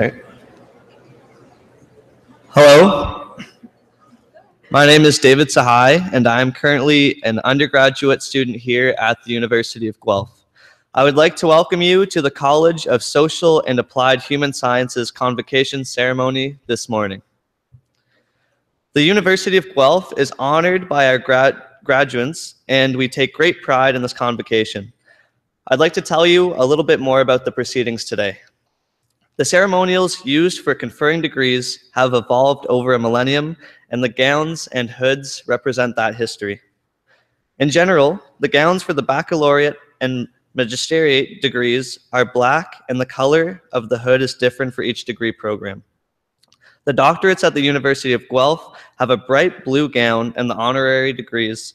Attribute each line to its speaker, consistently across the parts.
Speaker 1: Sorry. Hello, my name is David Sahai, and I am currently an undergraduate student here at the University of Guelph. I would like to welcome you to the College of Social and Applied Human Sciences convocation ceremony this morning. The University of Guelph is honored by our graduates, and we take great pride in this convocation. I'd like to tell you a little bit more about the proceedings today. The ceremonials used for conferring degrees have evolved over a millennium, and the gowns and hoods represent that history. In general, the gowns for the baccalaureate and magisteriate degrees are black, and the color of the hood is different for each degree program. The doctorates at the University of Guelph have a bright blue gown, and the honorary degrees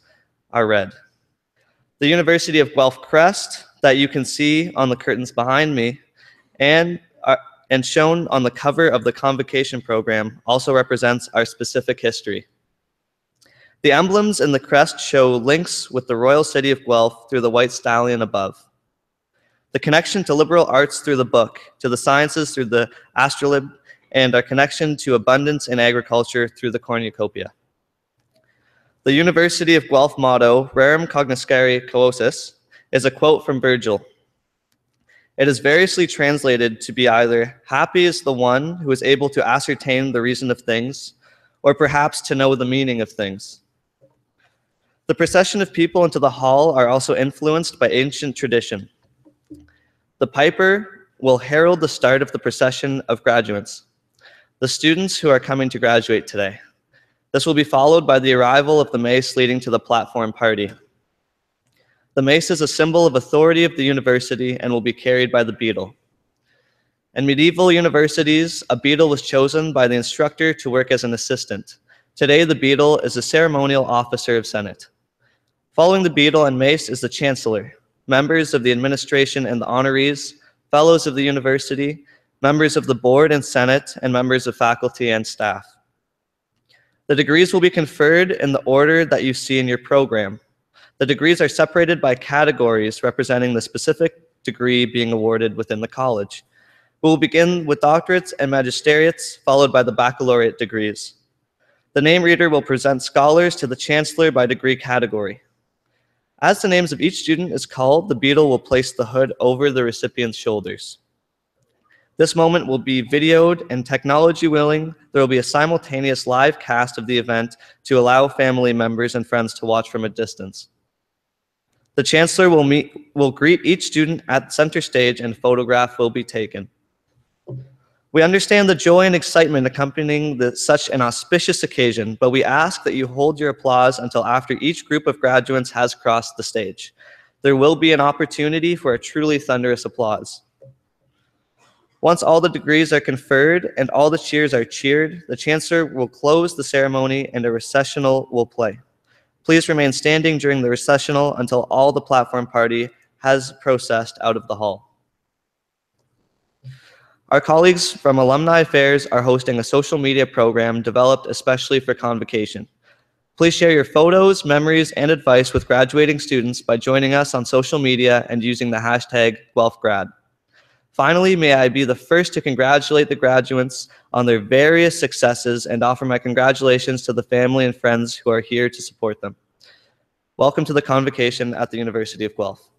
Speaker 1: are red. The University of Guelph crest that you can see on the curtains behind me and shown on the cover of the convocation program also represents our specific history. The emblems in the crest show links with the royal city of Guelph through the white stallion above. The connection to liberal arts through the book, to the sciences through the astrolabe, and our connection to abundance in agriculture through the cornucopia. The University of Guelph motto, Rerum cognoscere quosis, is a quote from Virgil. It is variously translated to be either happy is the one who is able to ascertain the reason of things, or perhaps to know the meaning of things. The procession of people into the hall are also influenced by ancient tradition. The piper will herald the start of the procession of graduates, the students who are coming to graduate today. This will be followed by the arrival of the mace leading to the platform party. The mace is a symbol of authority of the university and will be carried by the beadle. In medieval universities, a beadle was chosen by the instructor to work as an assistant. Today, the beadle is a ceremonial officer of Senate. Following the beadle and mace is the Chancellor, members of the administration and the honorees, fellows of the university, members of the board and Senate, and members of faculty and staff. The degrees will be conferred in the order that you see in your program. The degrees are separated by categories representing the specific degree being awarded within the college. We will begin with doctorates and magisteriates, followed by the baccalaureate degrees. The name reader will present scholars to the Chancellor by degree category. As the names of each student is called, the beadle will place the hood over the recipient's shoulders. This moment will be videoed, and technology willing, there will be a simultaneous live cast of the event to allow family members and friends to watch from a distance. The Chancellor will greet each student at center stage, and a photograph will be taken. We understand the joy and excitement accompanying such an auspicious occasion, but we ask that you hold your applause until after each group of graduates has crossed the stage. There will be an opportunity for a truly thunderous applause. Once all the degrees are conferred and all the cheers are cheered, the Chancellor will close the ceremony and a recessional will play. Please remain standing during the recessional until all the platform party has processed out of the hall. Our colleagues from Alumni Affairs are hosting a social media program developed especially for convocation. Please share your photos, memories, and advice with graduating students by joining us on social media and using the hashtag GuelphGrad. Finally, may I be the first to congratulate the graduates on their various successes and offer my congratulations to the family and friends who are here to support them. Welcome to the convocation at the University of Guelph.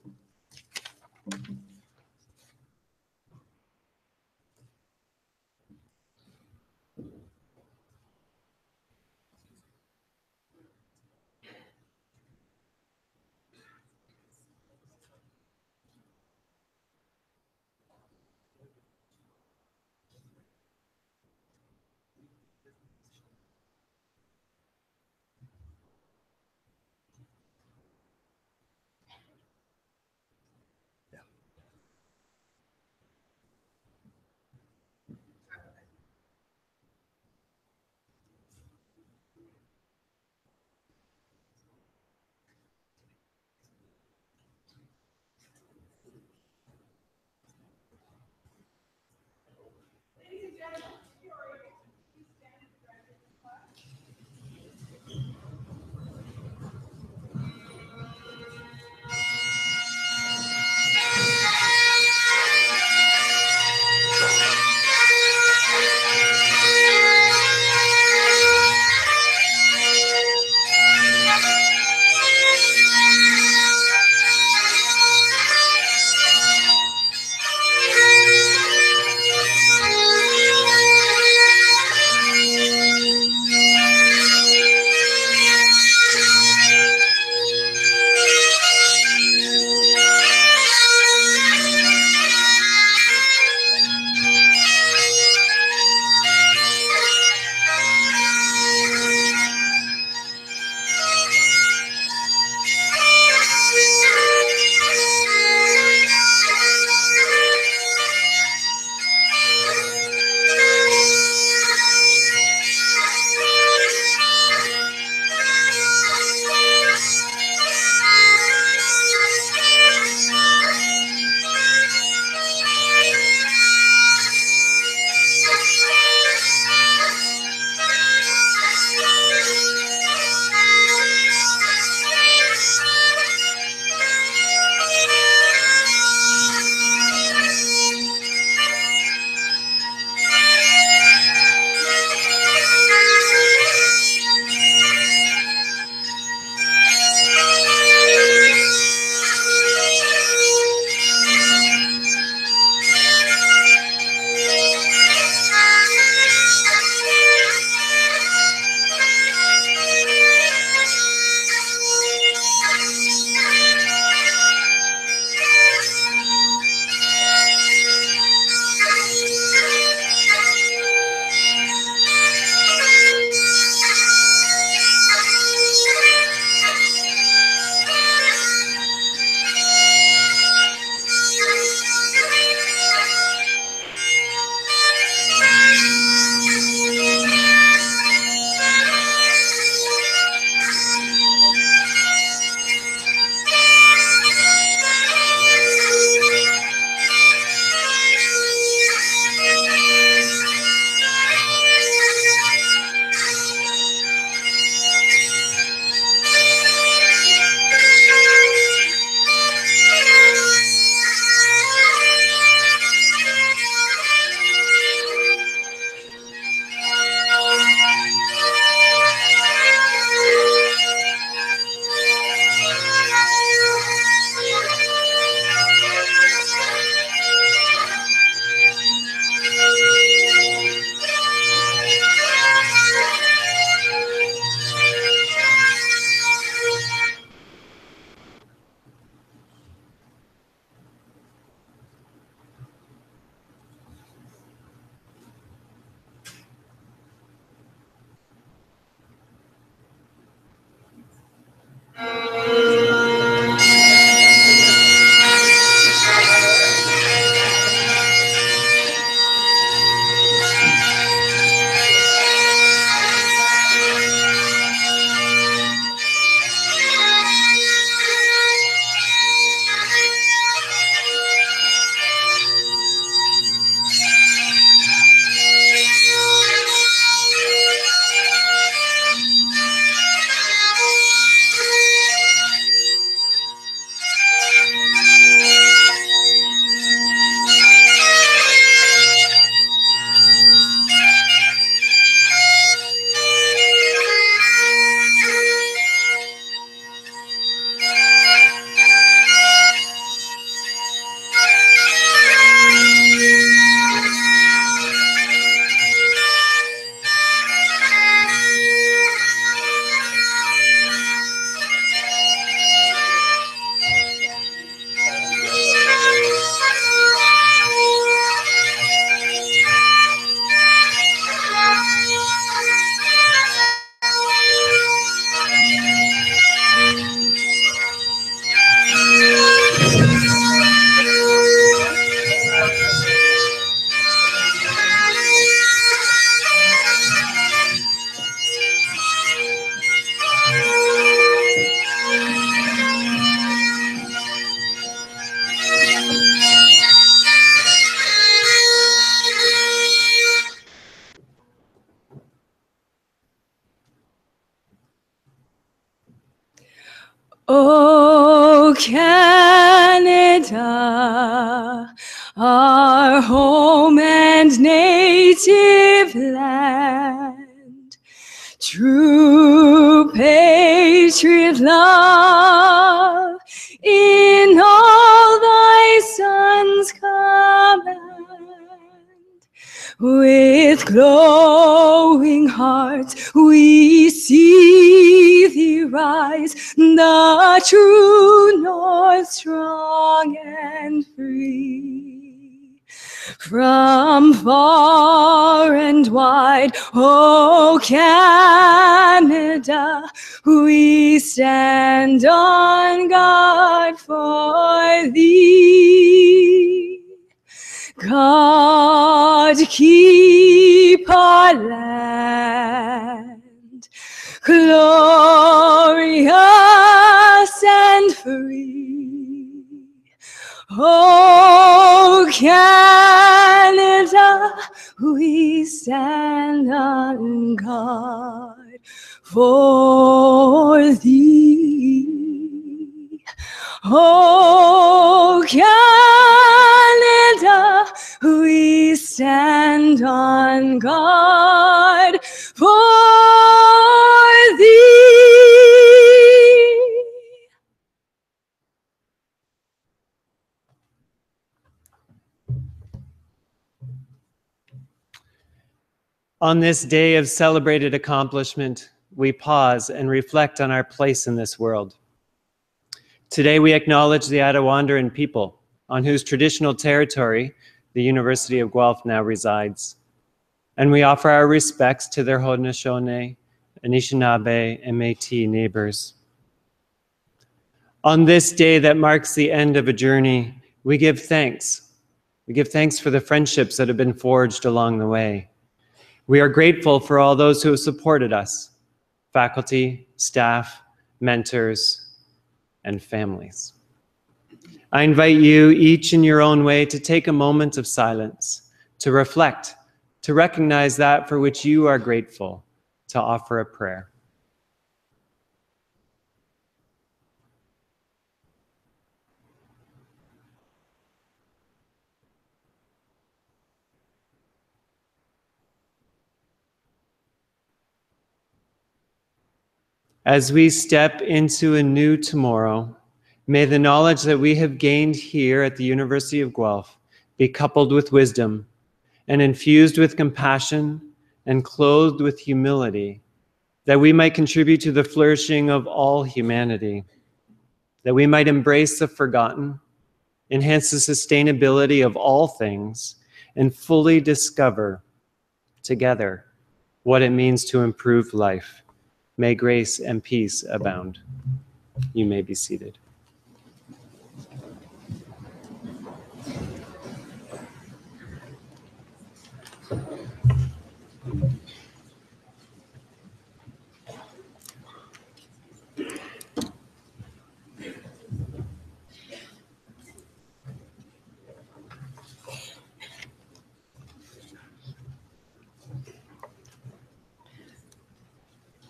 Speaker 2: O Canada, our home and native land, true patriot love in all thy sons command. With glowing hearts we see thee rise, the true North strong and free. From far and wide, O Canada, we stand on guard for thee. God keep our land glorious and free. O Canada, we stand on guard for thee. O Canada, we stand on guard for thee.
Speaker 3: On this day of celebrated accomplishment, we pause and reflect on our place in this world. Today, we acknowledge the Attawandaron people, on whose traditional territory the University of Guelph now resides. And we offer our respects to their Haudenosaunee, Anishinaabe, and Métis neighbors. On this day that marks the end of a journey, we give thanks. We give thanks for the friendships that have been forged along the way. We are grateful for all those who have supported us, faculty, staff, mentors, and families. I invite you, each in your own way, to take a moment of silence, to reflect, to recognize that for which you are grateful, to offer a prayer. As we step into a new tomorrow, may the knowledge that we have gained here at the University of Guelph be coupled with wisdom and infused with compassion and clothed with humility, that we might contribute to the flourishing of all humanity, that we might embrace the forgotten, enhance the sustainability of all things, and fully discover together what it means to improve life. May grace and peace abound. You may be seated.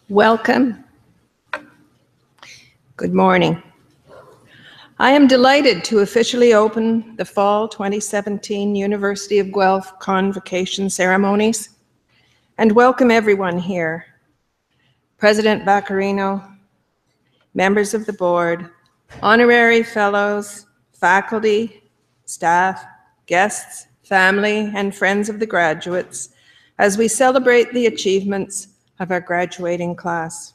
Speaker 4: Welcome. Good morning. I am delighted to officially open the Fall 2017 University of Guelph Convocation ceremonies and welcome everyone here. President Baccarino, members of the board, honorary fellows, faculty, staff, guests, family, and friends of the graduates, as we celebrate the achievements of our graduating class.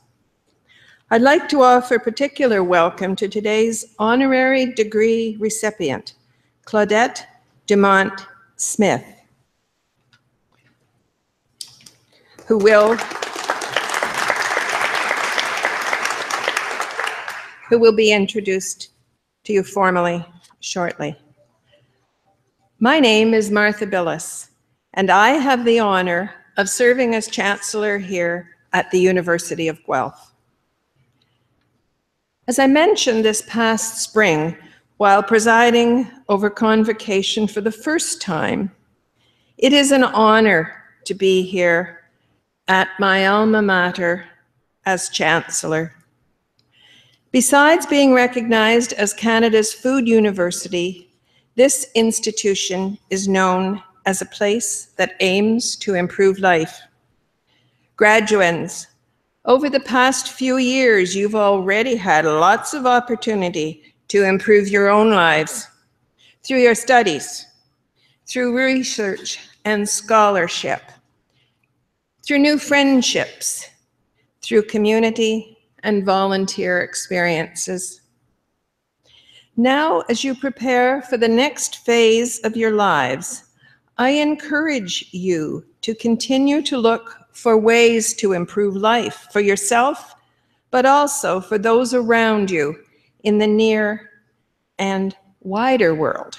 Speaker 4: I'd like to offer particular welcome to today's honorary degree recipient, Claudette Dumont Smith, who will be introduced to you formally shortly. My name is Martha Billis, and I have the honor of serving as Chancellor here at the University of Guelph. As I mentioned this past spring, while presiding over Convocation for the first time, it is an honor to be here at my alma mater as Chancellor. Besides being recognized as Canada's food university, this institution is known as a place that aims to improve life. Graduands, over the past few years, you've already had lots of opportunity to improve your own lives through your studies, through research and scholarship, through new friendships, through community and volunteer experiences. Now, as you prepare for the next phase of your lives, I encourage you to continue to look for ways to improve life for yourself, but also for those around you in the near and wider world.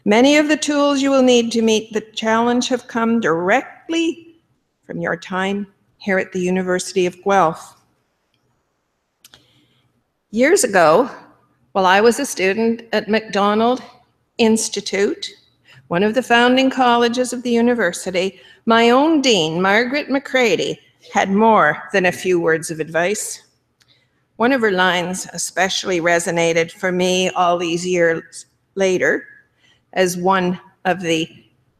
Speaker 4: Many of the tools you will need to meet the challenge have come directly from your time here at the University of Guelph. Years ago, while I was a student at MacDonald Institute, one of the founding colleges of the university, my own dean, Margaret McCready, had more than a few words of advice. One of her lines especially resonated for me all these years later as one of the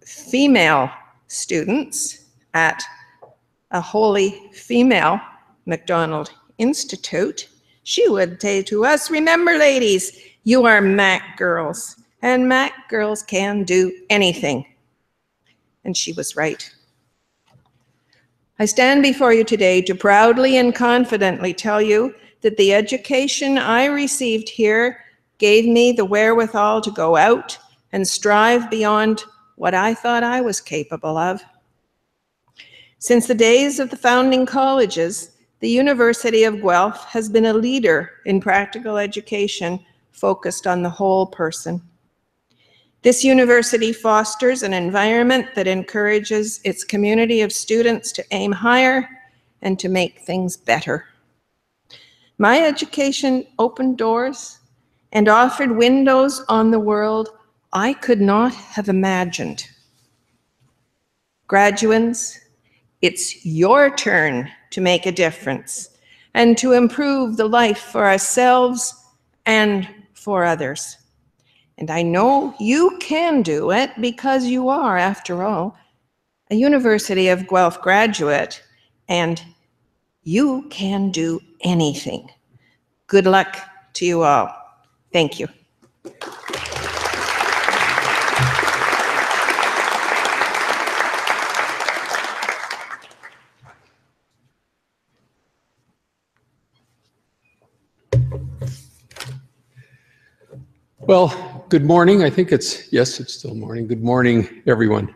Speaker 4: female students at a wholly female MacDonald Institute. She would say to us, "Remember, ladies, you are Mac girls, and Mac girls can do anything." And she was right. I stand before you today to proudly and confidently tell you that the education I received here gave me the wherewithal to go out and strive beyond what I thought I was capable of. Since the days of the founding colleges, the University of Guelph has been a leader in practical education focused on the whole person. This university fosters an environment that encourages its community of students to aim higher and to make things better. My education opened doors and offered windows on the world I could not have imagined. Graduands, it's your turn to make a difference and to improve the life for ourselves and for others. And I know you can do it because you are, after all, a University of Guelph graduate, and you can do anything. Good luck to you all. Thank you.
Speaker 5: Well, good morning. I think yes, it's still morning. Good morning, everyone.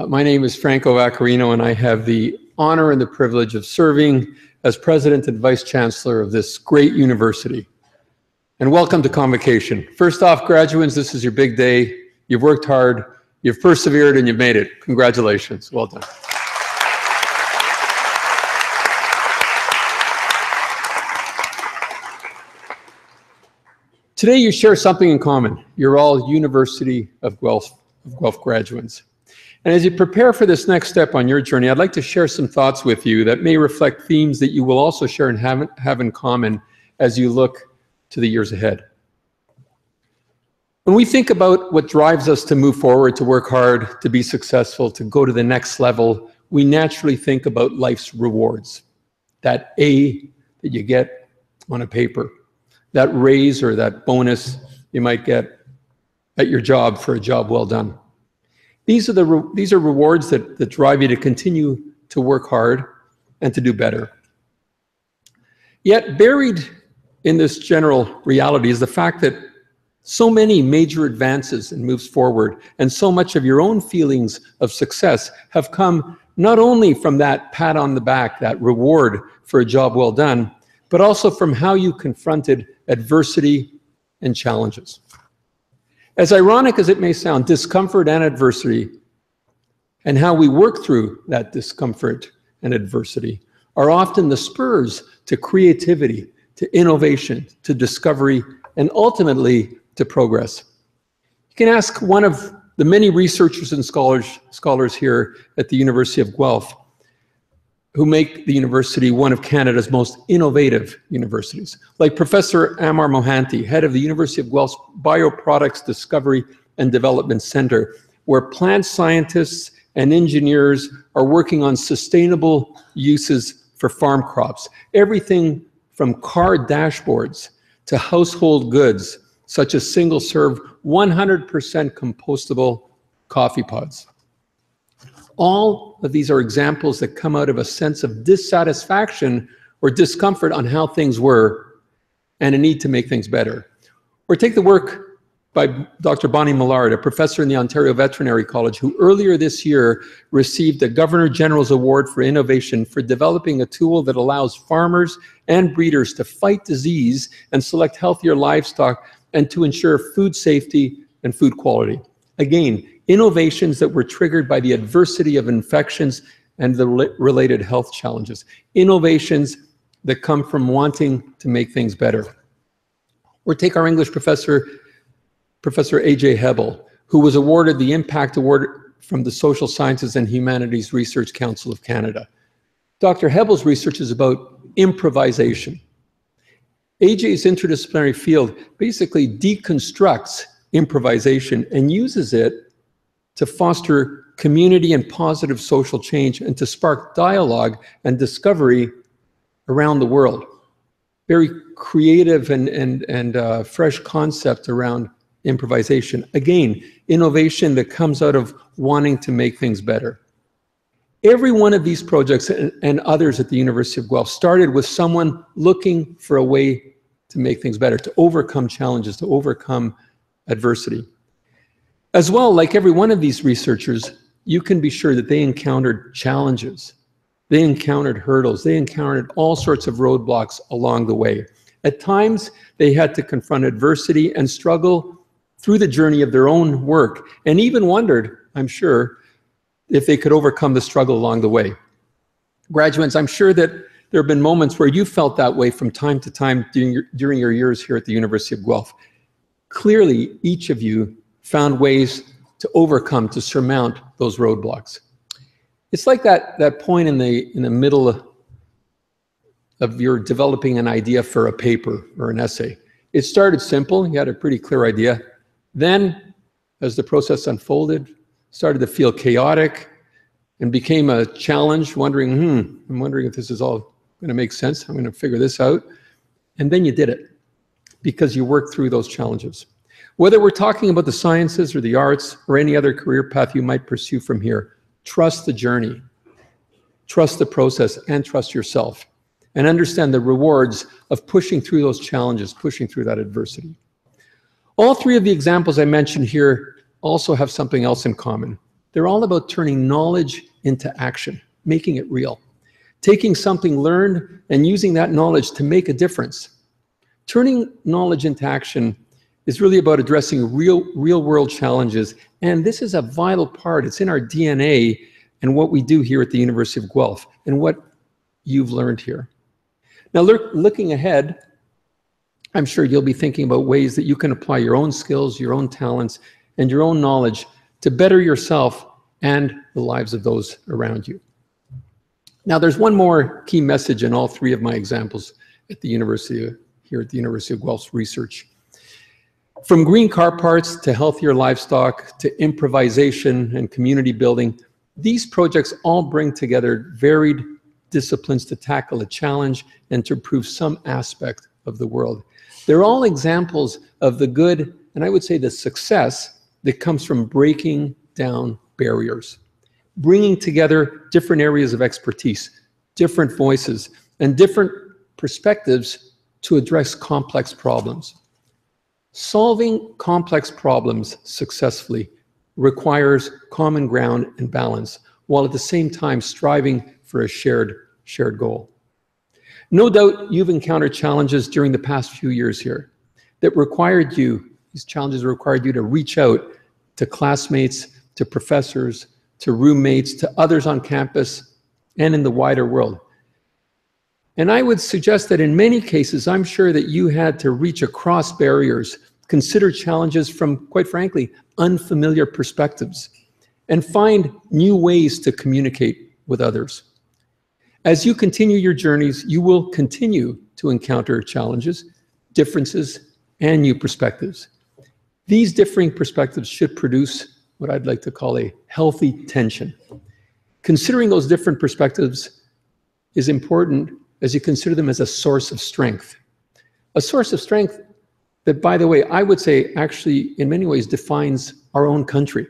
Speaker 5: My name is Franco Vaccarino, and I have the honor and the privilege of serving as President and Vice Chancellor of this great university. And welcome to Convocation. First off, graduates, this is your big day. You've worked hard, you've persevered, and you've made it. Congratulations. Well done. Today you share something in common. You're all University of Guelph graduates. And as you prepare for this next step on your journey, I'd like to share some thoughts with you that may reflect themes that you will also share and have in common as you look to the years ahead. When we think about what drives us to move forward, to work hard, to be successful, to go to the next level, we naturally think about life's rewards. That A that you get on a paper, that raise or that bonus you might get at your job for a job well done. These are rewards that drive you to continue to work hard and to do better. Yet buried in this general reality is the fact that so many major advances and moves forward and so much of your own feelings of success have come not only from that pat on the back, that reward for a job well done, but also from how you confronted adversity and challenges. As ironic as it may sound, discomfort and adversity and how we work through that discomfort and adversity are often the spurs to creativity, to innovation, to discovery, and ultimately to progress. You can ask one of the many researchers and scholars here at the University of Guelph, who make the university one of Canada's most innovative universities, like Professor Amar Mohanty, head of the University of Guelph's Bioproducts Discovery and Development Center, where plant scientists and engineers are working on sustainable uses for farm crops. Everything from car dashboards to household goods, such as single-serve, 100% compostable coffee pods. All of these are examples that come out of a sense of dissatisfaction or discomfort on how things were and a need to make things better. Or take the work by Dr. Bonnie Millard, a professor in the Ontario Veterinary College, who earlier this year received the Governor General's Award for Innovation for developing a tool that allows farmers and breeders to fight disease and select healthier livestock and to ensure food safety and food quality. Again, innovations that were triggered by the adversity of infections and the related health challenges. Innovations that come from wanting to make things better. Or take our English professor, Professor A.J. Hebel, who was awarded the Impact Award from the Social Sciences and Humanities Research Council of Canada. Dr. Hebel's research is about improvisation. A.J.'s interdisciplinary field basically deconstructs improvisation and uses it to foster community and positive social change and to spark dialogue and discovery around the world. Very creative and fresh concept around improvisation. Again, innovation that comes out of wanting to make things better. Every one of these projects and others at the University of Guelph started with someone looking for a way to make things better, to overcome challenges, to overcome adversity. As well, like every one of these researchers, you can be sure that they encountered challenges. They encountered hurdles. They encountered all sorts of roadblocks along the way. At times, they had to confront adversity and struggle through the journey of their own work, and even wondered, I'm sure, if they could overcome the struggle along the way. Graduates, I'm sure that there have been moments where you felt that way from time to time during your years here at the University of Guelph. Clearly, each of you found ways to overcome, to surmount those roadblocks. It's like that point in the middle of your developing an idea for a paper or an essay. It started simple, you had a pretty clear idea. Then, as the process unfolded, started to feel chaotic and became a challenge, wondering, I'm wondering if this is all going to make sense. I'm going to figure this out. And then you did it because you worked through those challenges. Whether we're talking about the sciences or the arts or any other career path you might pursue from here, trust the journey, trust the process, and trust yourself. And understand the rewards of pushing through those challenges, pushing through that adversity. All three of the examples I mentioned here also have something else in common. They're all about turning knowledge into action, making it real. Taking something learned and using that knowledge to make a difference. Turning knowledge into action is really about addressing real-world challenges, and this is a vital part. It's in our DNA and what we do here at the University of Guelph and what you've learned here. Now, looking ahead, I'm sure you'll be thinking about ways that you can apply your own skills, your own talents, and your own knowledge to better yourself and the lives of those around you. Now, there's one more key message in all three of my examples at the University of Guelph's research. From green car parts to healthier livestock to improvisation and community building, these projects all bring together varied disciplines to tackle a challenge and to improve some aspect of the world. They're all examples of the good, and I would say the success that comes from breaking down barriers, bringing together different areas of expertise, different voices, and different perspectives to address complex problems. Solving complex problems successfully requires common ground and balance, while at the same time striving for a shared goal. No doubt you've encountered challenges during the past few years here that required you, these challenges required you to reach out to classmates, to professors, to roommates, to others on campus, and in the wider world. And I would suggest that in many cases, I'm sure that you had to reach across barriers, consider challenges from, quite frankly, unfamiliar perspectives, and find new ways to communicate with others. As you continue your journeys, you will continue to encounter challenges, differences, and new perspectives. These differing perspectives should produce what I'd like to call a healthy tension. Considering those different perspectives is important as you consider them as a source of strength. A source of strength that, by the way, I would say actually in many ways defines our own country.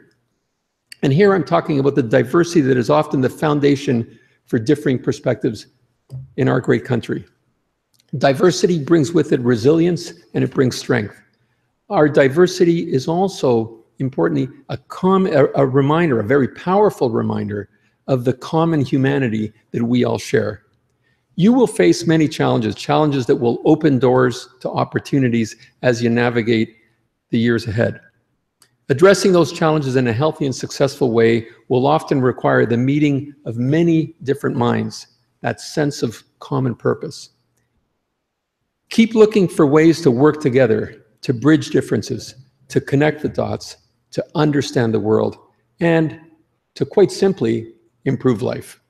Speaker 5: And here I'm talking about the diversity that is often the foundation for differing perspectives in our great country. Diversity brings with it resilience and it brings strength. Our diversity is also, importantly, a reminder, a very powerful reminder of the common humanity that we all share. You will face many challenges, challenges that will open doors to opportunities as you navigate the years ahead. Addressing those challenges in a healthy and successful way will often require the meeting of many different minds, that sense of common purpose. Keep looking for ways to work together, to bridge differences, to connect the dots, to understand the world, and to quite simply improve life.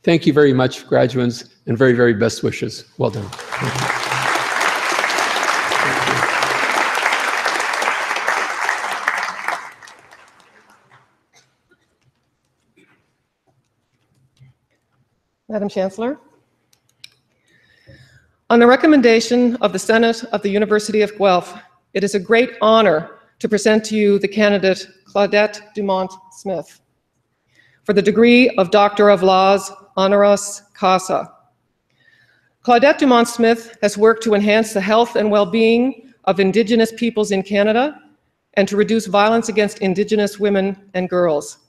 Speaker 5: Thank you very much, graduates, and very, very best wishes. Well done.
Speaker 6: Madam Chancellor, on the recommendation of the Senate of the University of Guelph, it is a great honor to present to you the candidate Claudette Dumont-Smith for the degree of Doctor of Laws, honoris causa. Claudette Dumont-Smith has worked to enhance the health and well-being of Indigenous peoples in Canada and to reduce violence against Indigenous women and girls.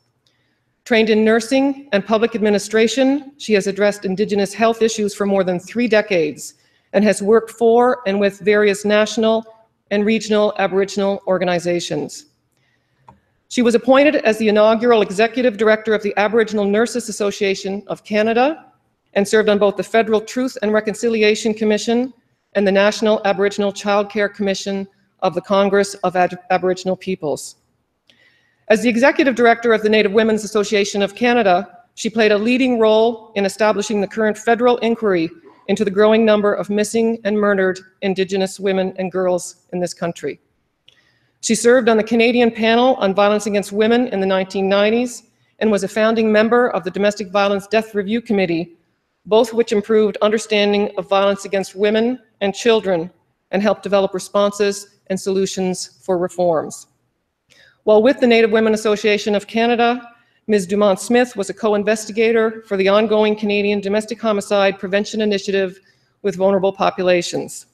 Speaker 6: Trained in nursing and public administration, she has addressed Indigenous health issues for more than 3 decades and has worked for and with various national and regional Aboriginal organizations. She was appointed as the inaugural Executive Director of the Aboriginal Nurses Association of Canada and served on both the Federal Truth and Reconciliation Commission and the National Aboriginal Childcare Commission of the Congress of Aboriginal Peoples. As the Executive Director of the Native Women's Association of Canada, she played a leading role in establishing the current federal inquiry into the growing number of missing and murdered Indigenous women and girls in this country. She served on the Canadian panel on violence against women in the 1990s and was a founding member of the Domestic Violence Death Review Committee, both which improved understanding of violence against women and children and helped develop responses and solutions for reforms. While with the Native Women Association of Canada, Ms. Dumont-Smith was a co-investigator for the ongoing Canadian Domestic Homicide Prevention Initiative with vulnerable populations.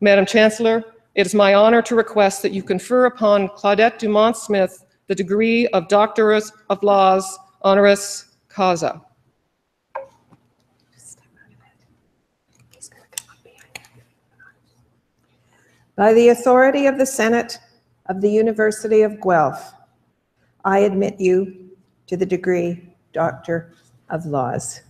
Speaker 6: Madam Chancellor, it is my honor to request that you confer upon Claudette Dumont-Smith the degree of Doctor of Laws, honoris causa.
Speaker 4: By the authority of the Senate of the University of Guelph, I admit you to the degree Doctor of Laws.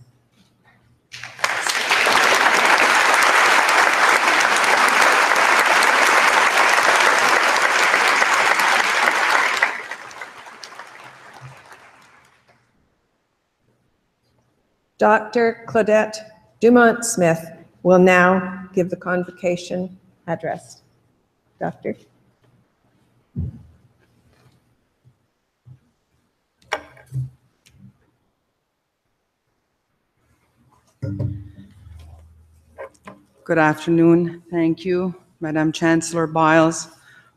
Speaker 4: Dr. Claudette Dumont-Smith will now give the convocation address. Doctor.
Speaker 7: Good afternoon. Thank you, Madam Chancellor Biles,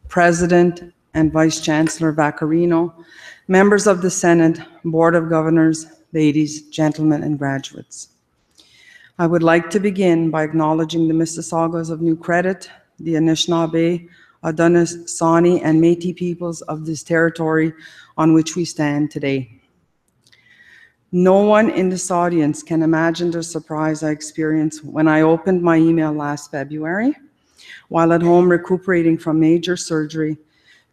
Speaker 7: President and Vice Chancellor Vaccarino, members of the Senate, Board of Governors, ladies, gentlemen, and graduates. I would like to begin by acknowledging the Mississaugas of New Credit, the Anishinaabe, Anishinaabe, and Métis peoples of this territory on which we stand today. No one in this audience can imagine the surprise I experienced when I opened my email last February, while at home recuperating from major surgery,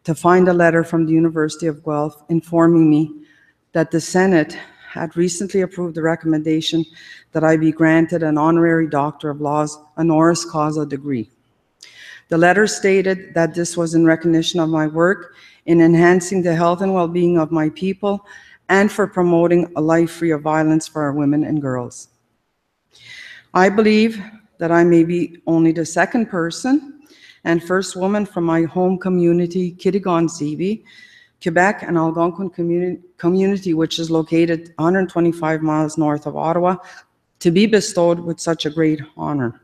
Speaker 7: to find a letter from the University of Guelph informing me that the Senate had recently approved the recommendation that I be granted an honorary Doctor of Laws, honoris causa degree. The letter stated that this was in recognition of my work in enhancing the health and well-being of my people and for promoting a life free of violence for our women and girls. I believe that I may be only the second person and first woman from my home community, Kitigan-Zibi, Quebec, and Algonquin community, which is located 125 miles north of Ottawa, to be bestowed with such a great honor.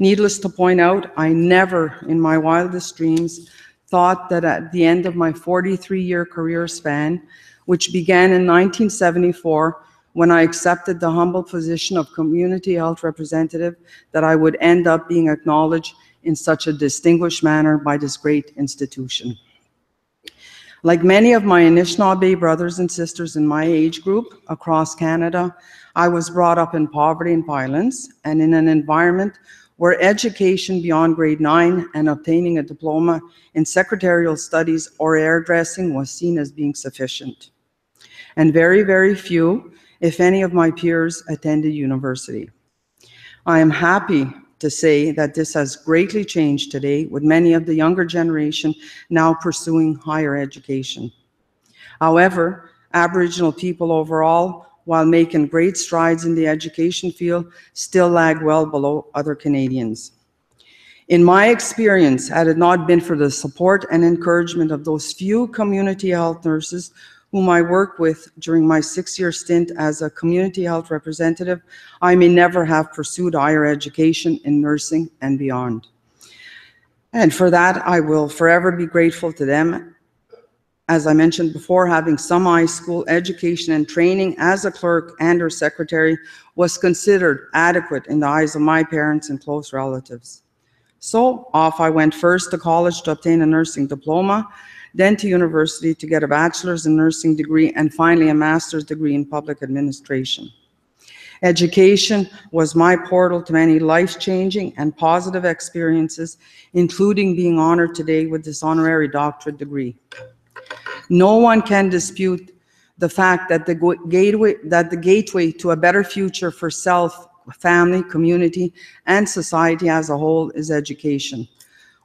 Speaker 7: Needless to point out, I never in my wildest dreams thought that at the end of my 43-year career span, which began in 1974, when I accepted the humble position of community health representative, that I would end up being acknowledged in such a distinguished manner by this great institution. Like many of my Anishinaabe brothers and sisters in my age group across Canada, I was brought up in poverty and violence and in an environment where education beyond grade 9 and obtaining a diploma in secretarial studies or hairdressing was seen as being sufficient. And very, very few, if any, of my peers attended university. I am happy to say that this has greatly changed today, with many of the younger generation now pursuing higher education. However, Aboriginal people overall, while making great strides in the education field, still lag well below other Canadians. In my experience, had it not been for the support and encouragement of those few community health nurses whom I worked with during my 6-year stint as a community health representative, I may never have pursued higher education in nursing and beyond. And for that, I will forever be grateful to them. As I mentioned before, having some high school education and training as a clerk and or secretary was considered adequate in the eyes of my parents and close relatives. So off I went first to college to obtain a nursing diploma, then to university to get a bachelor's in nursing degree, and finally a master's degree in public administration. Education was my portal to many life-changing and positive experiences, including being honored today with this honorary doctorate degree. No one can dispute the fact that the gateway to a better future for self, family, community, and society as a whole is education.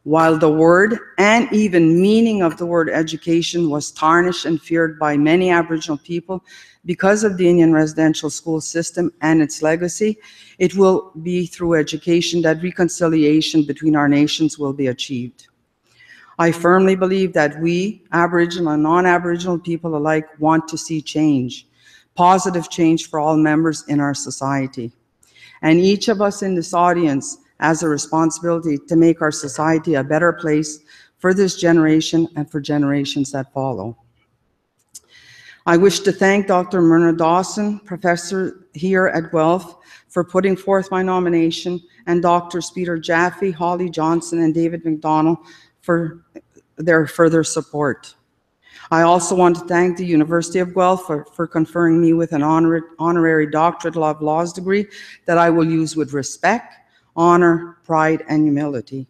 Speaker 7: While the word and even meaning of the word education was tarnished and feared by many Aboriginal people because of the Indian residential school system and its legacy, it will be through education that reconciliation between our nations will be achieved. I firmly believe that we, Aboriginal and non-Aboriginal people alike, want to see change, positive change for all members in our society. And each of us in this audience has a responsibility to make our society a better place for this generation and for generations that follow. I wish to thank Dr. Myrna Dawson, professor here at Guelph, for putting forth my nomination, and Drs. Peter Jaffe, Holly Johnson, and David McDonald for their further support. I also want to thank the University of Guelph for conferring me with an honorary doctorate of laws degree that I will use with respect, honor, pride, and humility.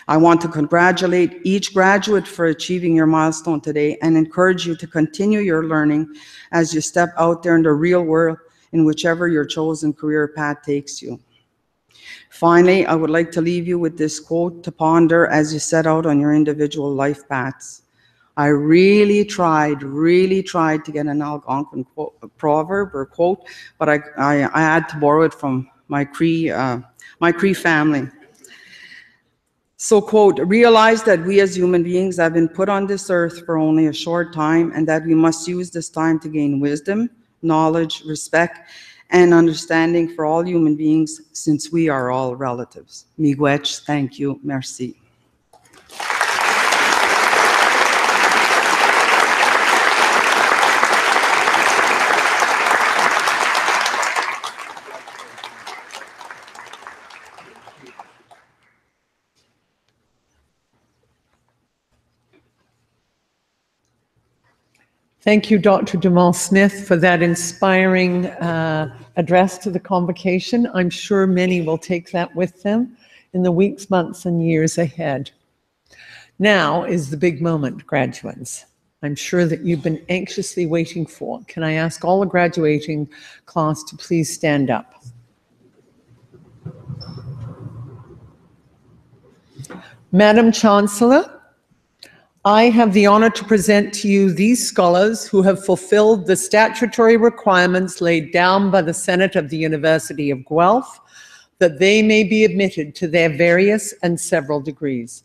Speaker 7: I want to congratulate each graduate for achieving your milestone today and encourage you to continue your learning as you step out there in the real world in whichever your chosen career path takes you. Finally, I would like to leave you with this quote to ponder as you set out on your individual life paths. I really tried to get an Algonquin proverb or quote, but I had to borrow it from my Cree family. So, quote, realize that we as human beings have been put on this earth for only a short time, and that we must use this time to gain wisdom, knowledge, respect, and understanding for all human beings, since we are all relatives. Miigwech, thank you, merci.
Speaker 8: Thank you, Dr. Dumont-Smith, for that inspiring address to the convocation. I'm sure many will take that with them in the weeks, months, and years ahead. Now is the big moment, graduates. I'm sure that you've been anxiously waiting for. Can I ask all the graduating class to please stand up? Madam Chancellor, I have the honor to present to you these scholars who have fulfilled the statutory requirements laid down by the Senate of the University of Guelph that they may be admitted to their various and several degrees.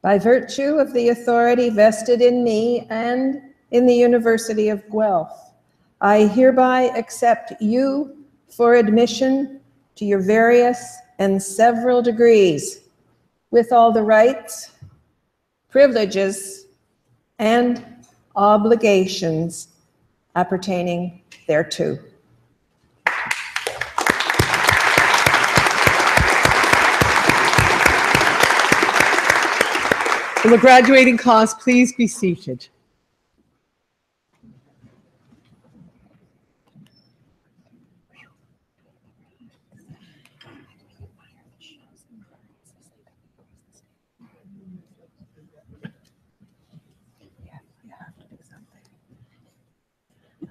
Speaker 4: By virtue of the authority vested in me and in the University of Guelph, I hereby accept you for admission to your various and several degrees, with all the rights, privileges, and obligations appertaining thereto.
Speaker 8: Will the graduating class please be seated?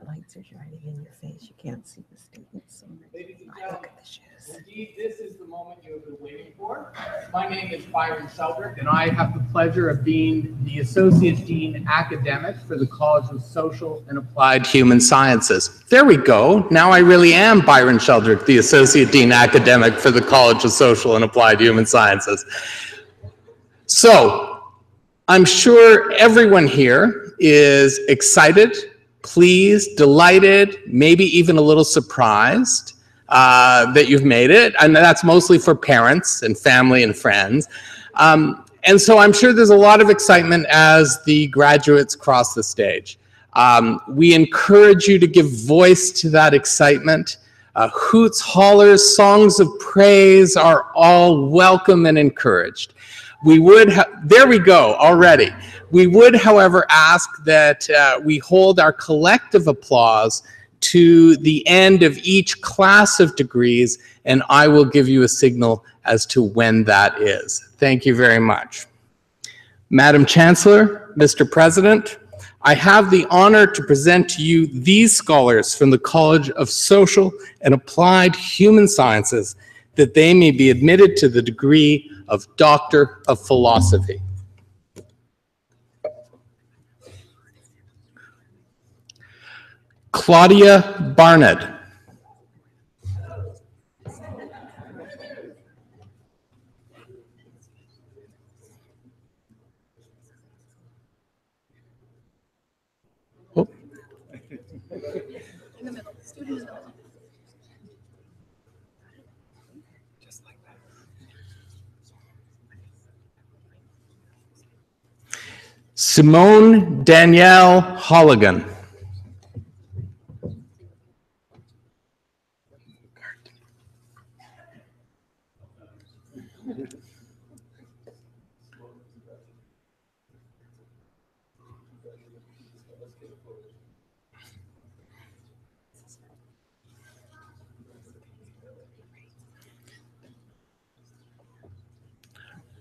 Speaker 4: Lights are shining in your face. You can't see the students.
Speaker 9: Ladies and
Speaker 4: Look
Speaker 9: gentlemen,
Speaker 4: at the shoes.
Speaker 9: indeed, this is the moment you have been waiting for. My name is Byron Sheldrick, and I have the pleasure of being the Associate Dean Academic for the College of Social and Applied Human Sciences. There we go. Now I really am Byron Sheldrick, the Associate Dean Academic for the College of Social and Applied Human Sciences. So, I'm sure everyone here is excited, pleased, delighted, maybe even a little surprised that you've made it. And that's mostly for parents and family and friends. And so I'm sure there's a lot of excitement as the graduates cross the stage. We encourage you to give voice to that excitement. Hoots, hollers, songs of praise are all welcome and encouraged. There we go already. We would, however, ask that we hold our collective applause to the end of each class of degrees, and I will give you a signal as to when that is. Thank you very much. Madam Chancellor, Mr. President, I have the honor to present to you these scholars from the College of Social and Applied Human Sciences that they may be admitted to the degree of Doctor of Philosophy. Claudia Barnett. Oh. Simone Danielle Holligan.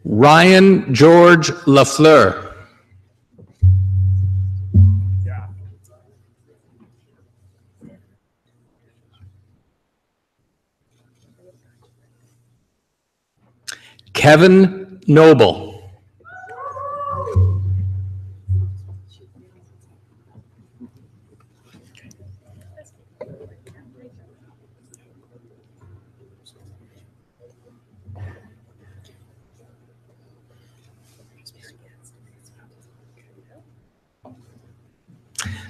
Speaker 9: Ryan George Lafleur. Kevin Noble.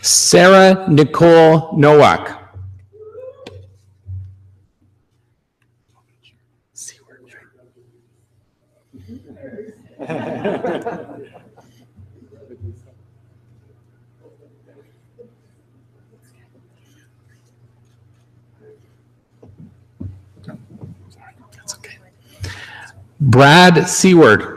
Speaker 9: Sarah Nicole Nowak. That's okay. Brad Seward.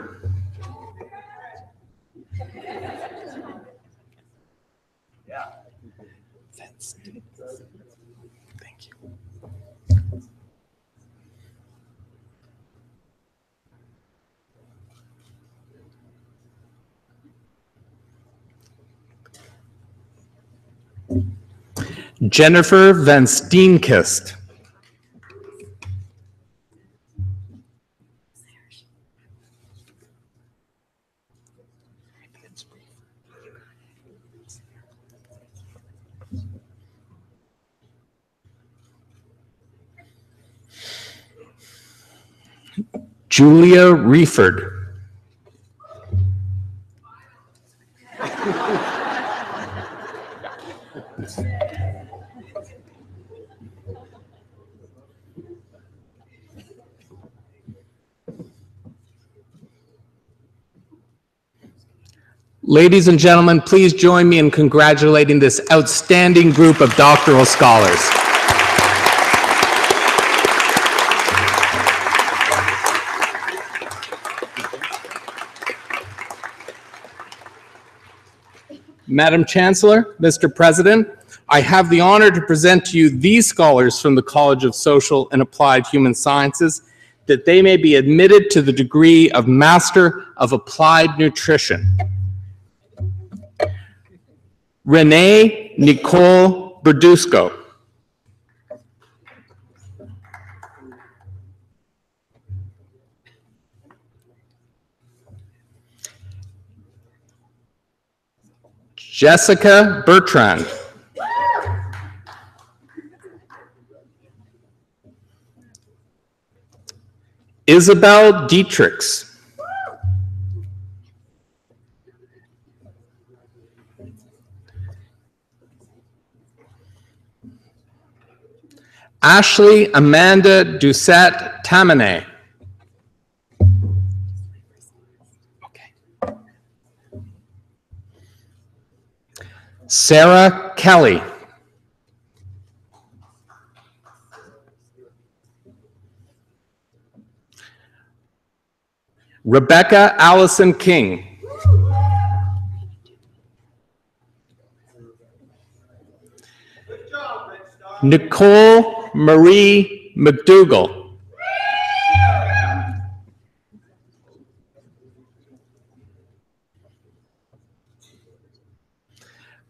Speaker 9: Thank you. Jennifer Van Steenkist. Julia Reeford. Ladies and gentlemen, please join me in congratulating this outstanding group of doctoral scholars. Madam Chancellor, Mr. President, I have the honor to present to you these scholars from the College of Social and Applied Human Sciences, that they may be admitted to the degree of Master of Applied Nutrition. Renee Nicole Berdusco. Jessica Bertrand. Isabel Dietrichs. Ashley Amanda Doucette Tamanet. Okay. Sarah Kelly. Rebecca Allison King. Nicole Marie McDougall.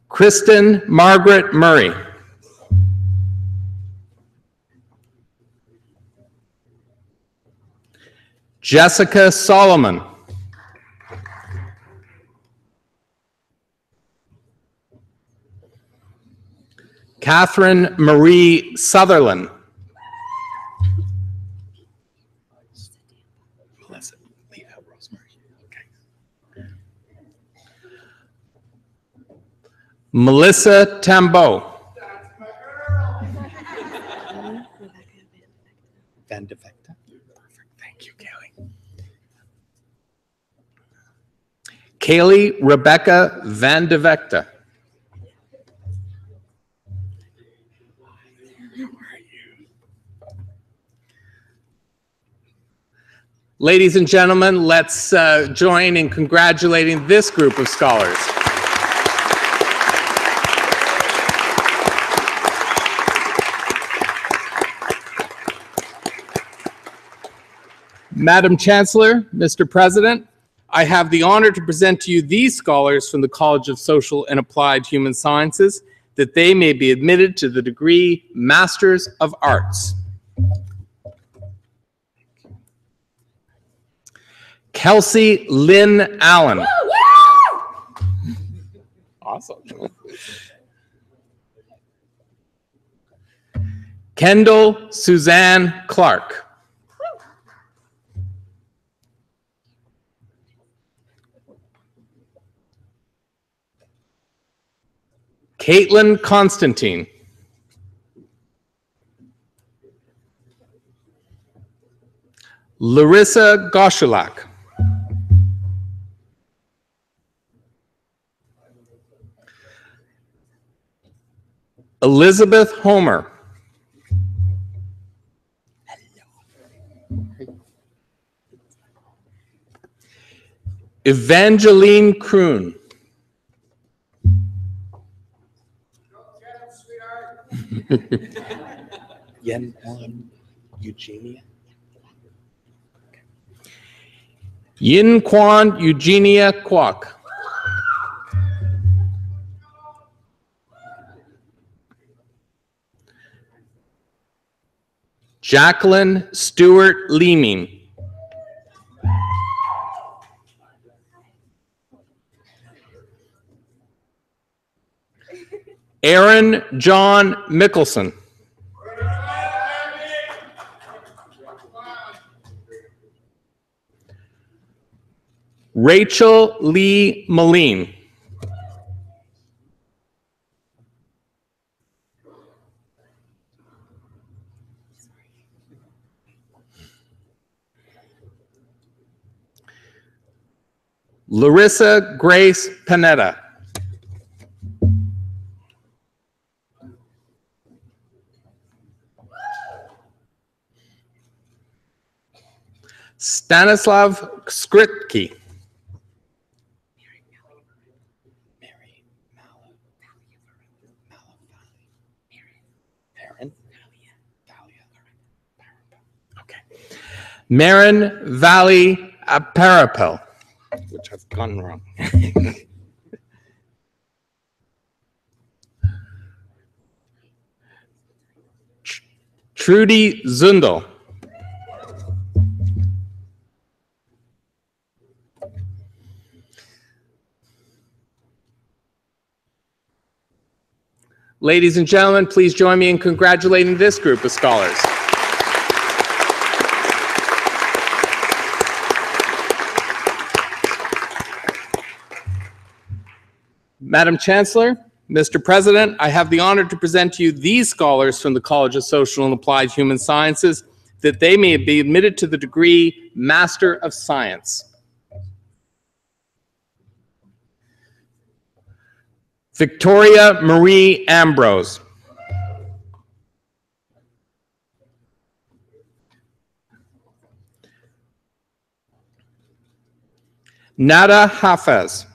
Speaker 9: Kristen Margaret Murray. Jessica Solomon. Catherine Marie Sutherland. Melissa, leave out Rosemary. Okay. Melissa Tambo. Van de Vecta. Perfect. Thank you, Kaylee. Kaylee Rebecca Van de Vecta. Ladies and gentlemen, let's join in congratulating this group of scholars. Madam Chancellor, Mr. President, I have the honor to present to you these scholars from the College of Social and Applied Human Sciences, that they may be admitted to the degree Masters of Arts. Kelsey Lynn Allen. Awesome. Kendall Suzanne Clark. Caitlin Constantine. Larissa Goshulak. Elizabeth Homer. Evangeline Kroon. Yen Kwan Eugenia. Yin Kwan Eugenia Kwok. Jacqueline Stewart Leeming. Aaron John Mickelson. Rachel Lee Moline. Larissa Grace Panetta. Stanislav Skritky. Marin Valley Parapel, which I've gotten wrong. Trudy Zundel. Ladies and gentlemen, please join me in congratulating this group of scholars. Madam Chancellor, Mr. President, I have the honor to present to you these scholars from the College of Social and Applied Human Sciences that they may be admitted to the degree Master of Science. Victoria Marie Ambrose. Nada Hafez.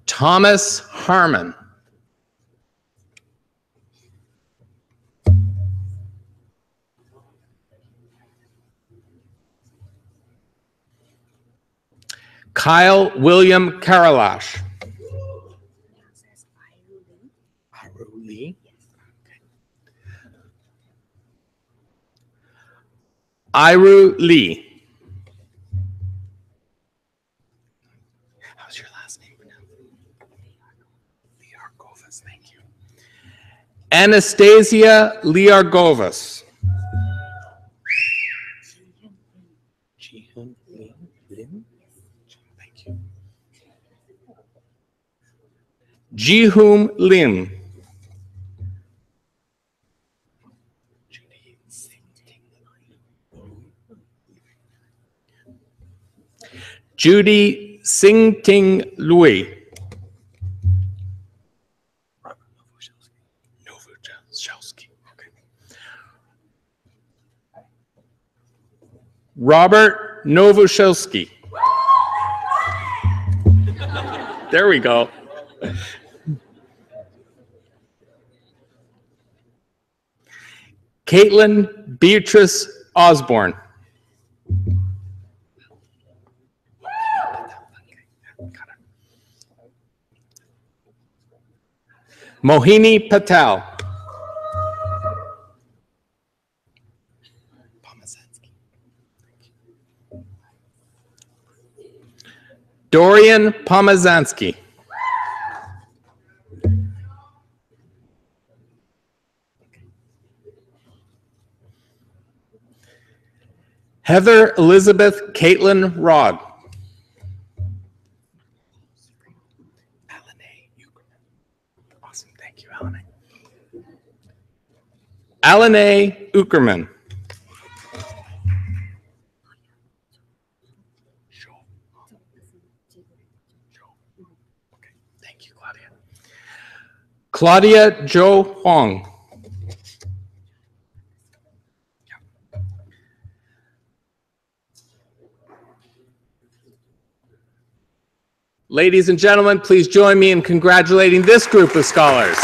Speaker 9: Thomas Harmon. Kyle William Karalash. Iru Lee. How's your last name pronounced? Liargovas, thank you. Anastasia Liargovas. Thank you. Jihum Lim. Judy Singting Louis. Robert Novoselsky. There we go. Caitlin Beatrice Osborne. Mohini Patel. Dorian Pomazansky. Heather Elizabeth Caitlin Rod. Awesome, thank you, Alane Uckerman. Thank you, Claudia. Claudia Jo Huang. Ladies and gentlemen, please join me in congratulating this group of scholars.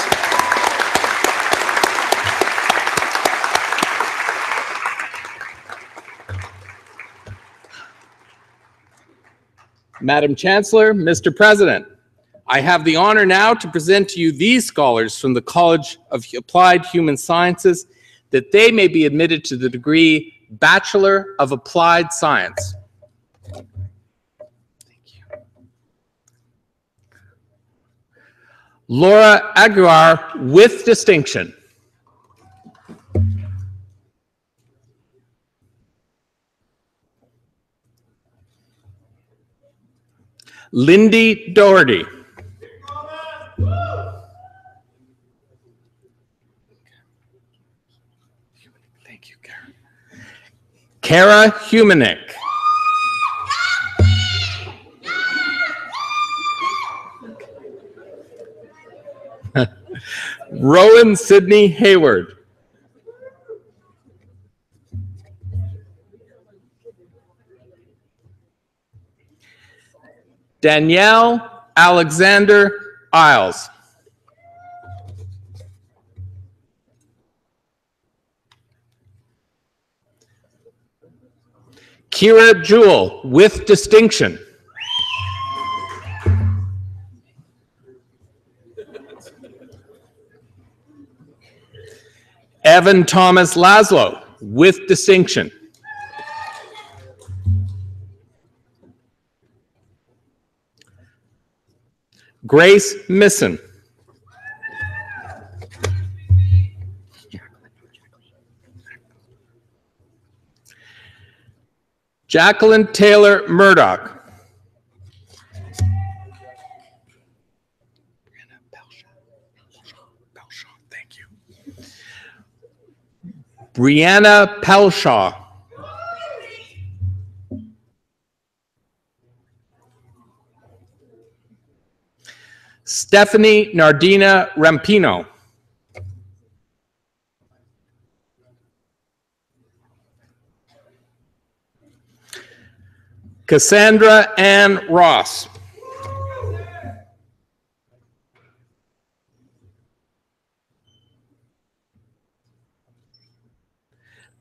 Speaker 9: Madam Chancellor, Mr. President, I have the honor now to present to you these scholars from the College of Applied Human Sciences that they may be admitted to the degree Bachelor of Applied Science. Laura Aguiar with distinction. Lindy Doherty. Thank you, Kara. Kara Humanick. Rowan Sidney Hayward. Danielle Alexander Isles. Kira Jewell with distinction. Evan Thomas Laszlo with distinction. Grace Misson. Jacqueline Taylor Murdoch. Thank you. Brianna Pelshaw. Stephanie Nardina Rampino. Cassandra Ann Ross.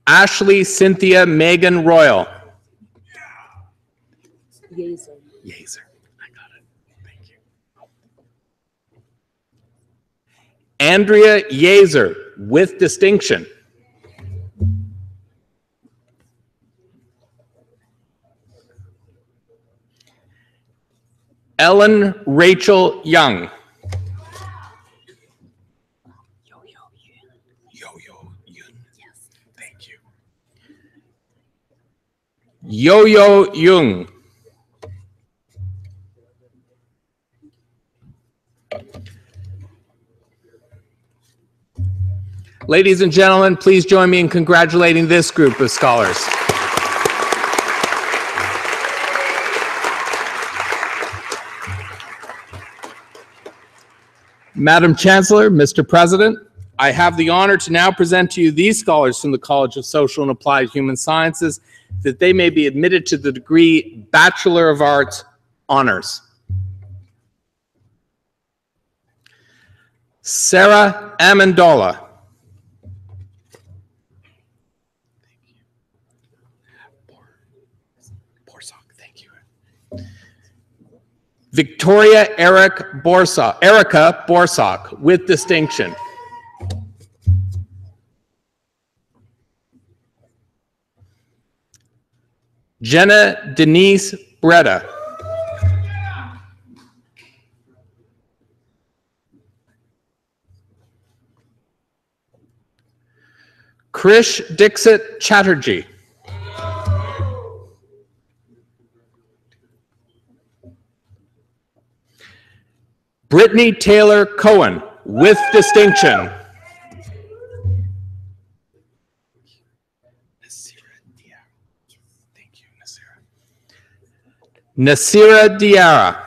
Speaker 9: Ashley Cynthia Megan Royal. Yeaser. I got it. Thank you. Andrea Yeaser with distinction. Ellen Rachel Young. Yo-Yo Yun. Yes. Thank you. Yo-Yo Jung. Ladies and gentlemen, please join me in congratulating this group of scholars. Madam Chancellor, Mr. President, I have the honor to now present to you these scholars from the College of Social and Applied Human Sciences that they may be admitted to the degree Bachelor of Arts Honors. Sarah Amendola. Victoria Erica Borsak with distinction. Jenna Denise Breda. Krish Dixit Chatterjee. Brittany Taylor Cohen with distinction. Thank you, Nasira Diarra.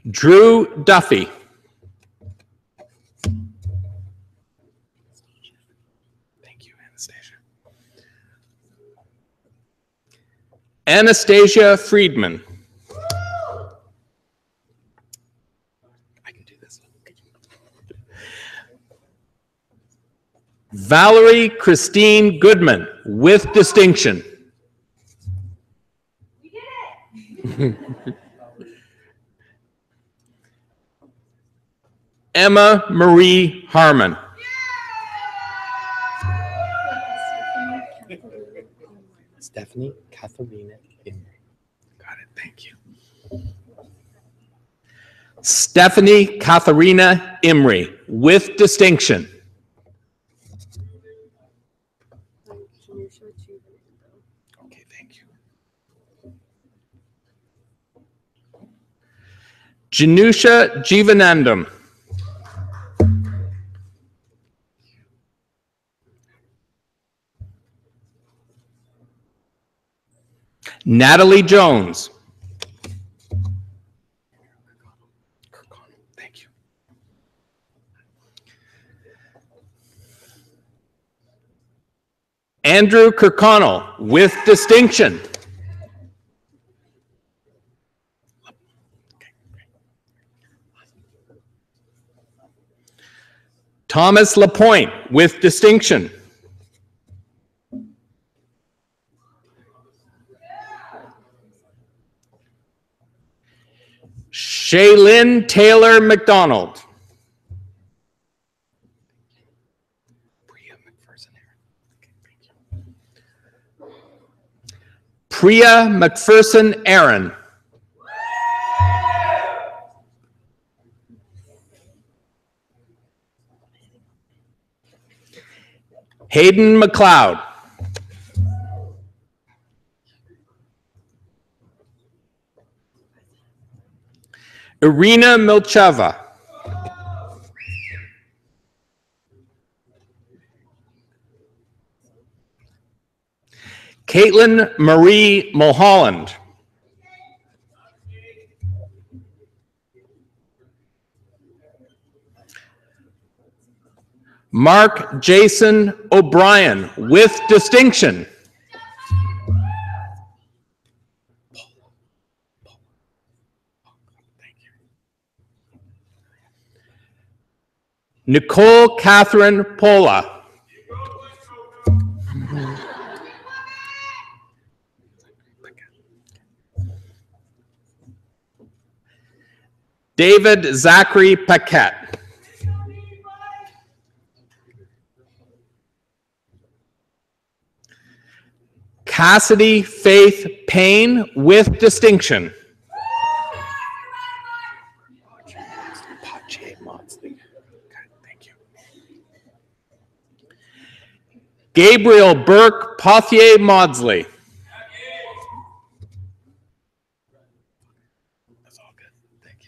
Speaker 9: Drew Duffy. Anastasia Friedman. I can do this. Valerie Christine Goodman with distinction. We did it. Emma Marie Harmon.
Speaker 10: Stephanie Katharina Imrie.
Speaker 9: Got it, thank you. Stephanie Katharina Imrie with distinction. Janusha Jivanandam. Natalie Jones. Thank you. Andrew Kirkconnell with distinction. Thomas Lapointe with distinction. Shaylin Taylor McDonald. Priya McPherson Aaron. Hayden McLeod. Irina Milcheva. Caitlin Marie Mulholland. Mark Jason O'Brien with distinction. Nicole Catherine Pola. David Zachary Paquette. Cassidy Faith Payne with distinction. Gabriel Burke Pothier Maudsley. That's all good. Thank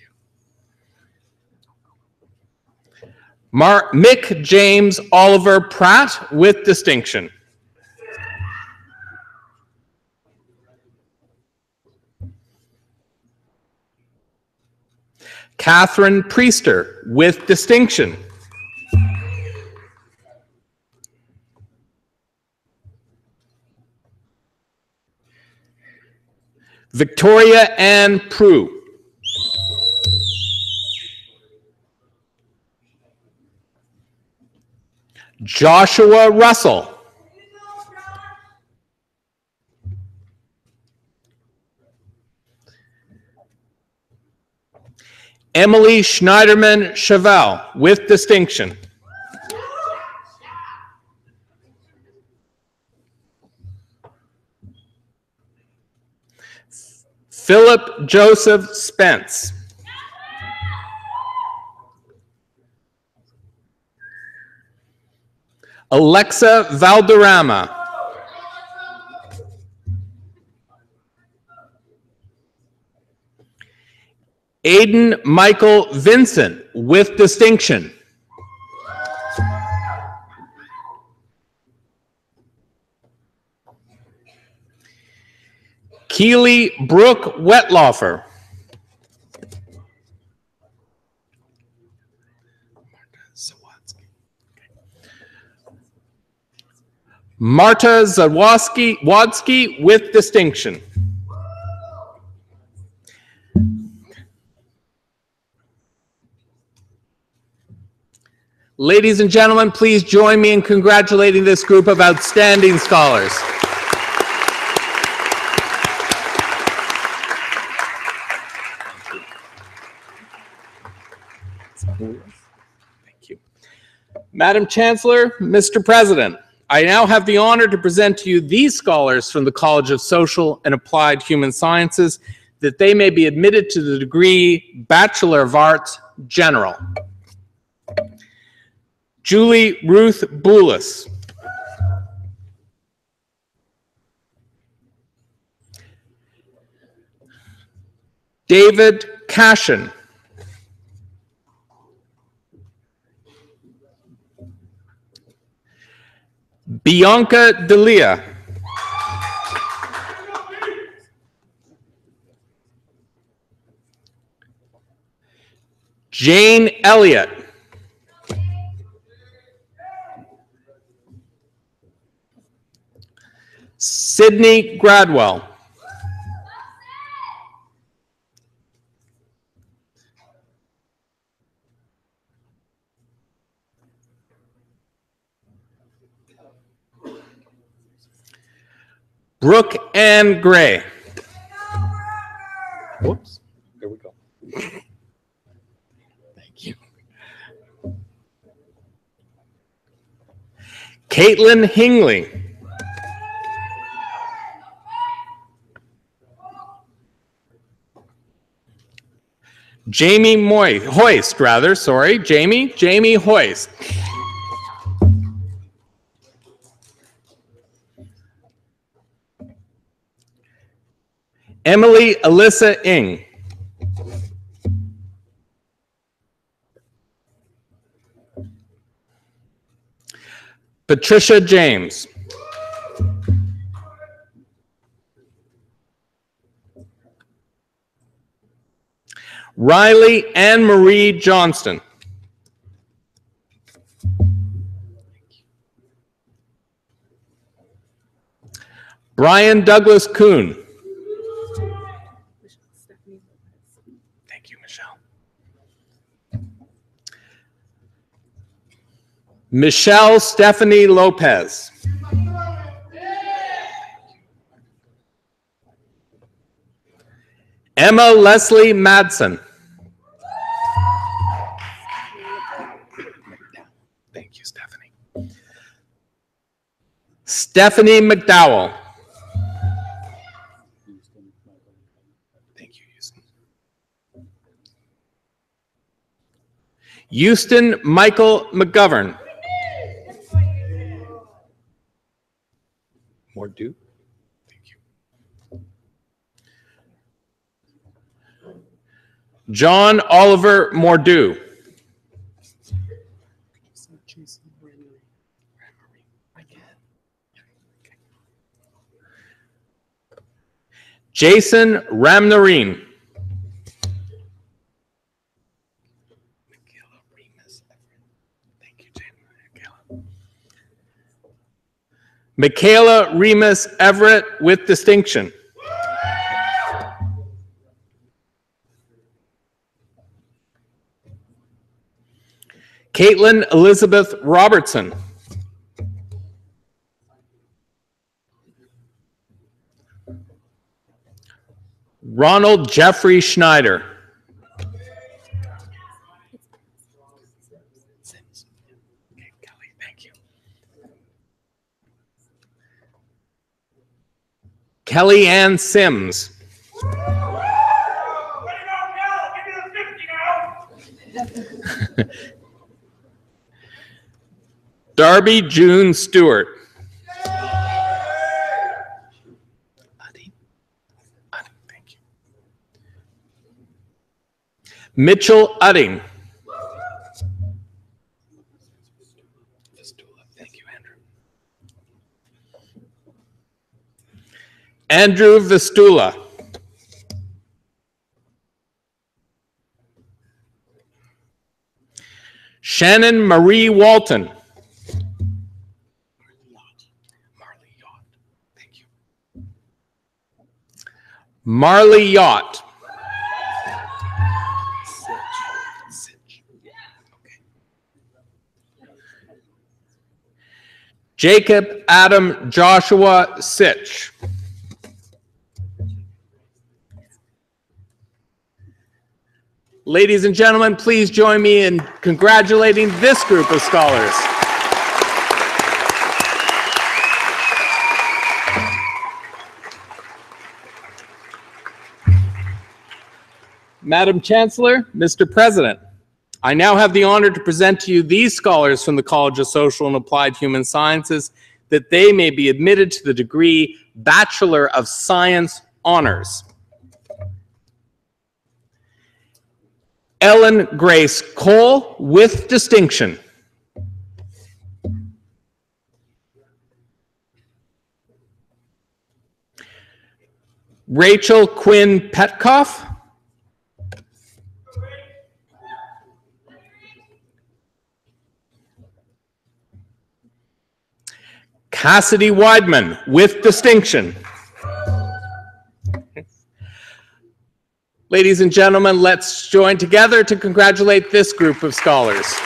Speaker 9: you. Mick James Oliver Pratt with distinction. Catherine Priester with distinction. Victoria Ann Prue. Joshua Russell. Emily Schneiderman Chevelle with distinction. Philip Joseph Spence. Alexa Valderrama. Aiden Michael Vincent with distinction. Keely Brooke Wetlaufer. Marta Zawodsky with distinction. Ladies and gentlemen, please join me in congratulating this group of outstanding scholars. Thank you. Madam Chancellor, Mr. President, I now have the honor to present to you these scholars from the College of Social and Applied Human Sciences that they may be admitted to the degree Bachelor of Arts, General. Julie Ruth Boulis. David Cashin. Bianca Delia. Jane Elliott. Sydney Gradwell. Brooke Ann Gray. Whoops. There we go. Thank you. Caitlin Hingley. Jamie Hoist, rather, sorry. Jamie Hoist. Emily Alyssa Ing. Patricia James. Riley Anne Marie Johnston. Brian Douglas Kuhn. Thank you, Michelle. Michelle Stephanie Lopez. Emma Leslie Madsen. Thank you, Stephanie. Stephanie McDowell. Thank you, Houston. Houston Michael McGovern. More do. John Oliver Mordew. Jason Ramnarine. Michaela Remus Everett with distinction. Caitlin Elizabeth Robertson. Ronald Jeffrey Schneider. Kelly, thank you. Kelly Ann Sims. Darby June Stewart. Thank you. Mitchell Udding. Thank you, Andrew. Andrew Vistula. Shannon Marie Walton. Marley Yacht. Jacob Adam Joshua Sitch. Ladies and gentlemen, please join me in congratulating this group of scholars. Madam Chancellor, Mr. President, I now have the honor to present to you these scholars from the College of Social and Applied Human Sciences that they may be admitted to the degree Bachelor of Science Honors. Ellen Grace Cole with distinction. Rachel Quinn Petkoff. Cassidy Weidman, with distinction. Ladies and gentlemen, let's join together to congratulate this group of scholars.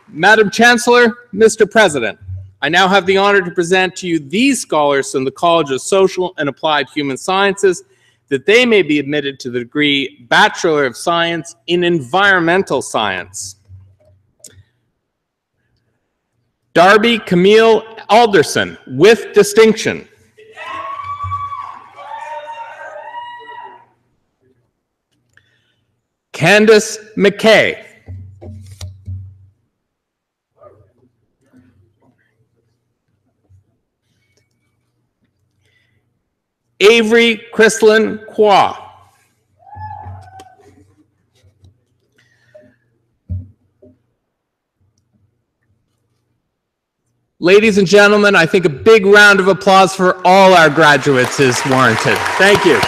Speaker 9: Madam Chancellor, Mr. President, I now have the honor to present to you these scholars from the College of Social and Applied Human Sciences, that they may be admitted to the degree Bachelor of Science in Environmental Science. Darby Camille Alderson, with distinction. Candace McKay. Avery Chrislyn Kwa. Ladies and gentlemen, I think a big round of applause for all our graduates is warranted. Thank you.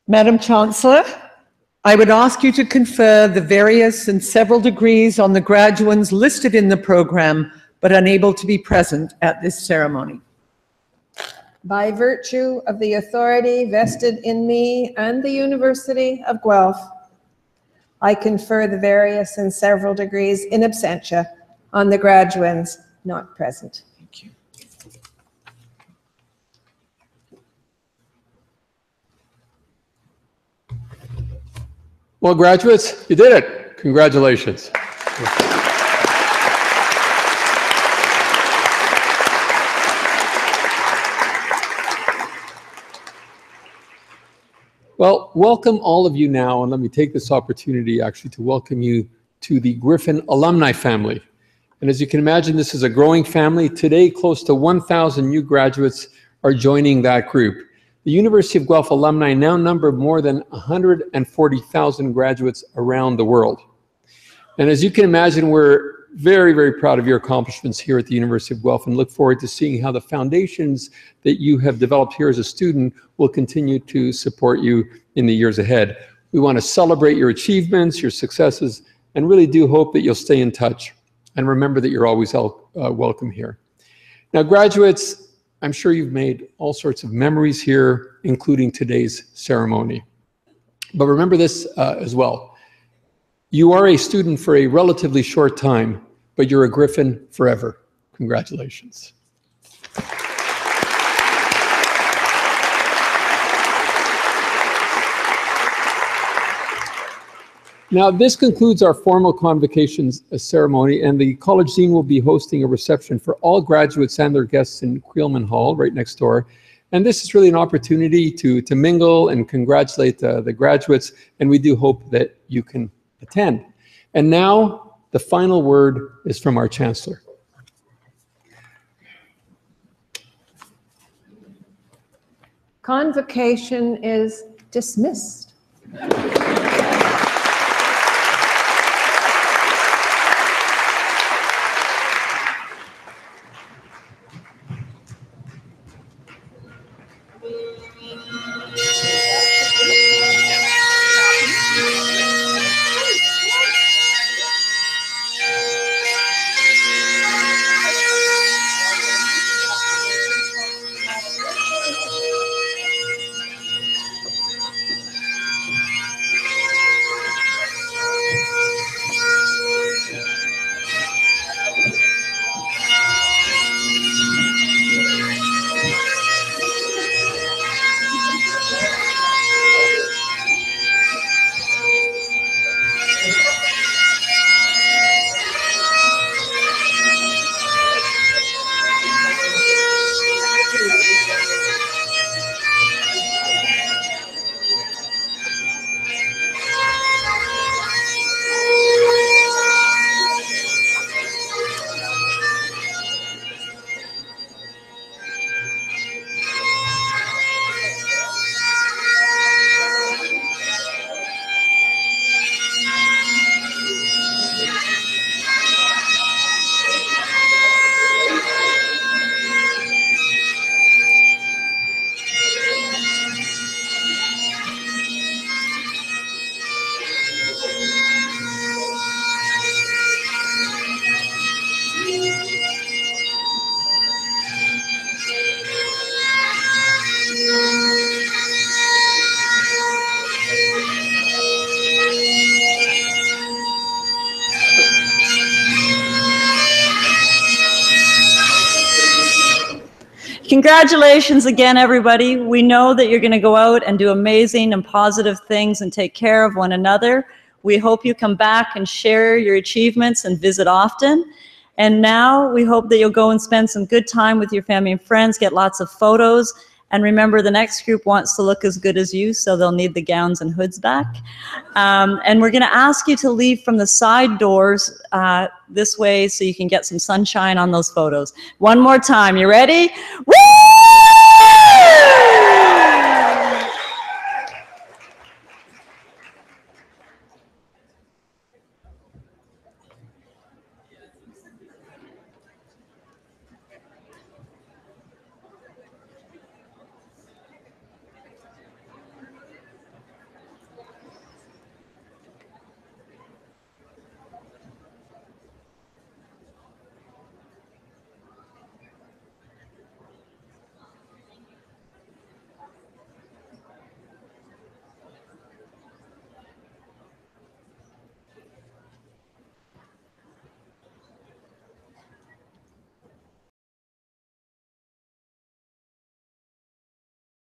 Speaker 8: Madam Chancellor, I would ask you to confer the various and several degrees on the graduands listed in the program, but unable to be present at this ceremony.
Speaker 4: By virtue of the authority vested in me and the University of Guelph, I confer the various and several degrees in absentia on the graduands not present.
Speaker 8: Thank you.
Speaker 5: Well, graduates, you did it. Congratulations. Well, welcome all of you now, and let me take this opportunity actually to welcome you to the Griffin alumni family. And as you can imagine, this is a growing family. Today, close to 1,000 new graduates are joining that group. The University of Guelph alumni now number more than 140,000 graduates around the world. And as you can imagine, we're very, very proud of your accomplishments here at the University of Guelph and look forward to seeing how the foundations that you have developed here as a student will continue to support you in the years ahead. We want to celebrate your achievements, your successes, and really do hope that you'll stay in touch. And remember that you're always welcome here. Now, graduates, I'm sure you've made all sorts of memories here, including today's ceremony. But remember this as well. You are a student for a relatively short time, but you're a Griffin forever. Congratulations. Now, this concludes our formal convocations ceremony, and the College Dean will be hosting a reception for all graduates and their guests in Creelman Hall, right next door. And this is really an opportunity to mingle and congratulate the graduates, and we do hope that you can attend. And now, the final word is from our Chancellor.
Speaker 4: Convocation is dismissed.
Speaker 11: Congratulations again, everybody. We know that you're going to go out and do amazing and positive things and take care of one another. We hope you come back and share your achievements and visit often. And now we hope that you'll go and spend some good time with your family and friends, get lots of photos. And remember, the next group wants to look as good as you, so they'll need the gowns and hoods back. And we're going to ask you to leave from the side doors this way so you can get some sunshine on those photos. One more time. You ready? Woo!